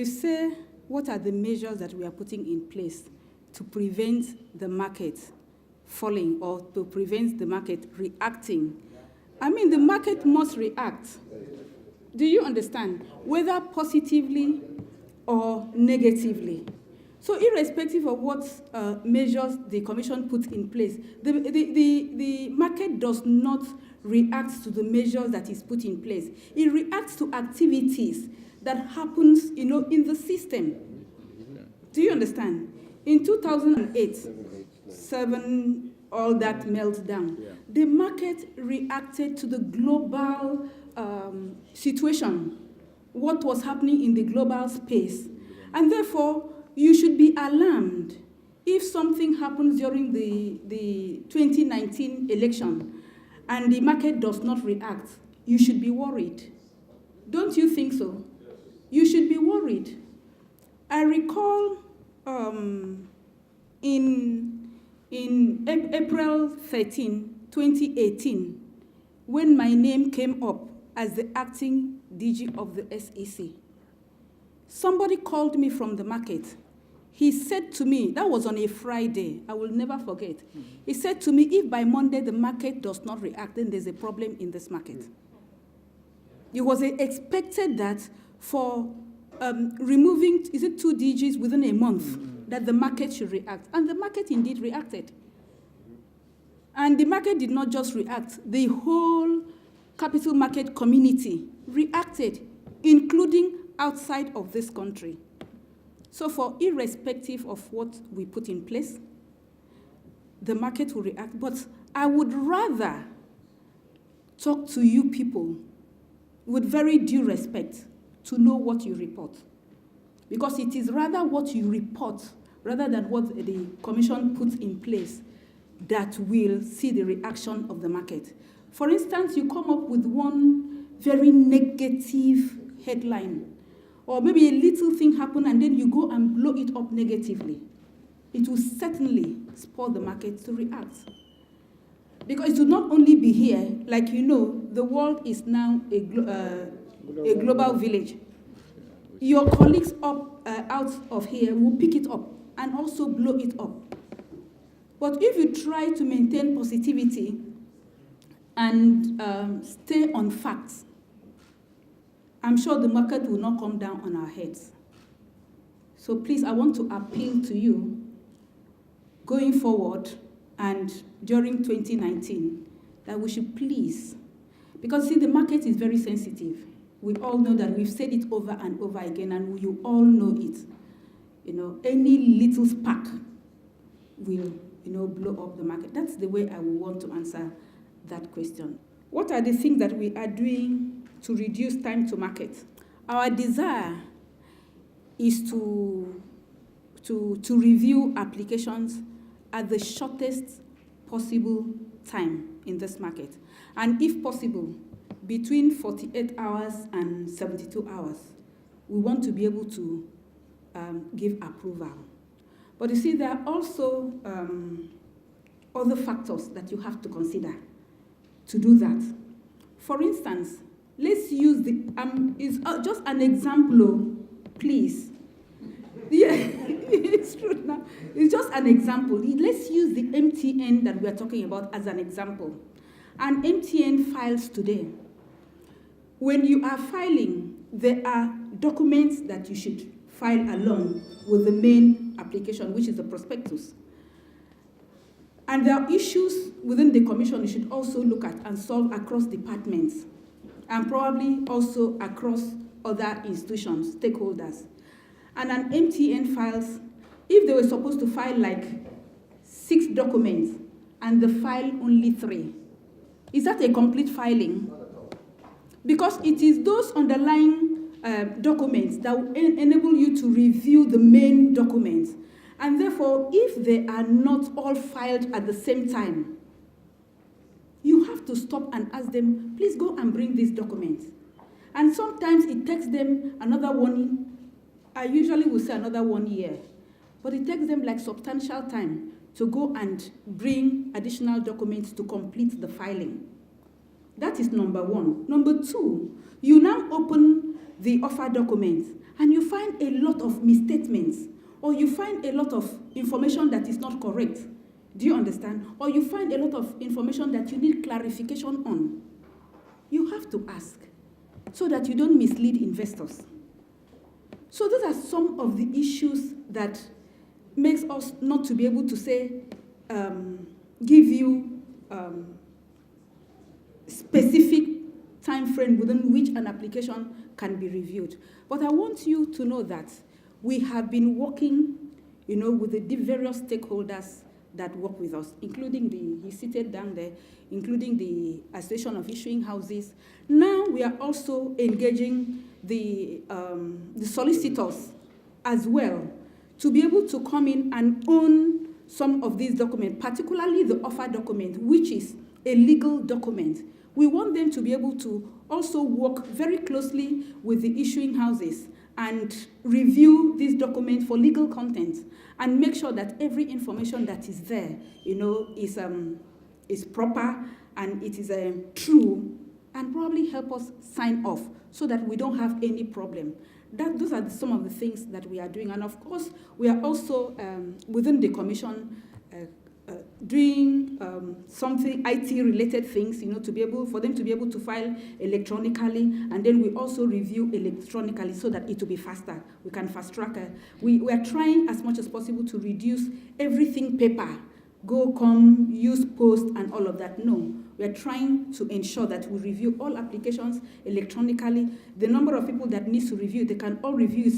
you say, what are the measures that we are putting in place to prevent the market falling or to prevent the market reacting? I mean, the market must react. Do you understand? Whether positively or negatively. So irrespective of what measures the Commission put in place, the market does not react to the measures that is put in place. It reacts to activities that happens, in the system. Do you understand? In 2008, all that meltdown, the market reacted to the global situation, what was happening in the global space. And therefore, you should be alarmed if something happens during the 2019 election and the market does not react. You should be worried. Don't you think so? You should be worried. I recall in April 13, 2018, when my name came up as the acting DG of the SEC, somebody called me from the market. He said to me, that was on a Friday, I will never forget. He said to me, if by Monday the market does not react, then there's a problem in this market. It was expected that for removing, 2 DGs within a month, that the market should react. And the market indeed reacted. And the market did not just react, the whole capital market community reacted, including outside of this country. So for irrespective of what we put in place, the market will react. But I would rather talk to you people with very due respect to know what you report. Because it is rather what you report, rather than what the Commission puts in place, that will see the reaction of the market. For instance, you come up with one very negative headline, or maybe a little thing happened and then you go and blow it up negatively. It will certainly spur the market to react. Because it will not only be here, like the world is now a global village. Your colleagues out of here will pick it up and also blow it up. But if you try to maintain positivity and stay on facts, I'm sure the market will not come down on our heads. So please, I want to appeal to you going forward and during 2019 that we should please, because see, the market is very sensitive. We all know that. We've said it over and over again, and you all know it. Any little spark will, blow up the market. That's the way I would want to answer that question. What are the things that we are doing to reduce time to market? Our desire is to review applications at the shortest possible time in this market. And if possible, between 48 hours and 72 hours, we want to be able to give approval. But you see, there are also other factors that you have to consider to do that. For instance, let's use it's just an example, please. Yeah, it's true now. It's just an example. Let's use the MTN that we are talking about as an example. And MTN files today. When you are filing, there are documents that you should file along with the main application, which is the prospectus. And there are issues within the Commission you should also look at and solve across departments, and probably also across other institutions, stakeholders. And an MTN files, if they were supposed to file like 6 documents and they file only 3, is that a complete filing? Because it is those underlying documents that will enable you to review the main documents. And therefore, if they are not all filed at the same time, you have to stop and ask them, please go and bring these documents. And sometimes it takes them another 1, I usually will say another 1 year, but it takes them like substantial time to go and bring additional documents to complete the filing. That is number 1. Number 2, you now open the offer documents and you find a lot of misstatements, or you find a lot of information that is not correct, do you understand? Or you find a lot of information that you need clarification on, you have to ask so that you don't mislead investors. So those are some of the issues that makes us not to be able to say, give you specific time frame within which an application can be reviewed. But I want you to know that we have been working, with the various stakeholders that work with us, including he's seated down there, including the Association of Issuing Houses. Now we are also engaging the solicitors as well to be able to come in and own some of these documents, particularly the offer document, which is a legal document. We want them to be able to also work very closely with the issuing houses and review this document for legal content and make sure that every information that is there, is proper and it is true, and probably help us sign off so that we don't have any problem. Those are some of the things that we are doing. And of course, we are also, within the commission, doing something IT-related things, for them to be able to file electronically, and then we also review electronically so that it will be faster. We can fast track. We are trying as much as possible to reduce everything paper, go, come, use post, and all of that. No, we are trying to ensure that we review all applications electronically. The number of people that needs to review, they can all review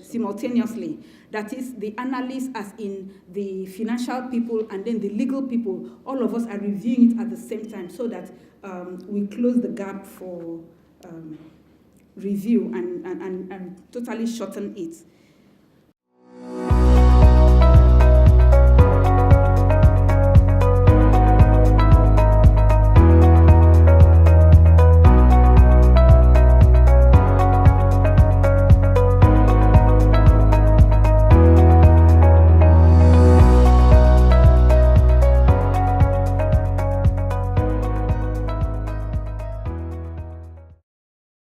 simultaneously. That is, the analysts, as in the financial people, and then the legal people, all of us are reviewing it at the same time so that we close the gap for review and totally shorten it.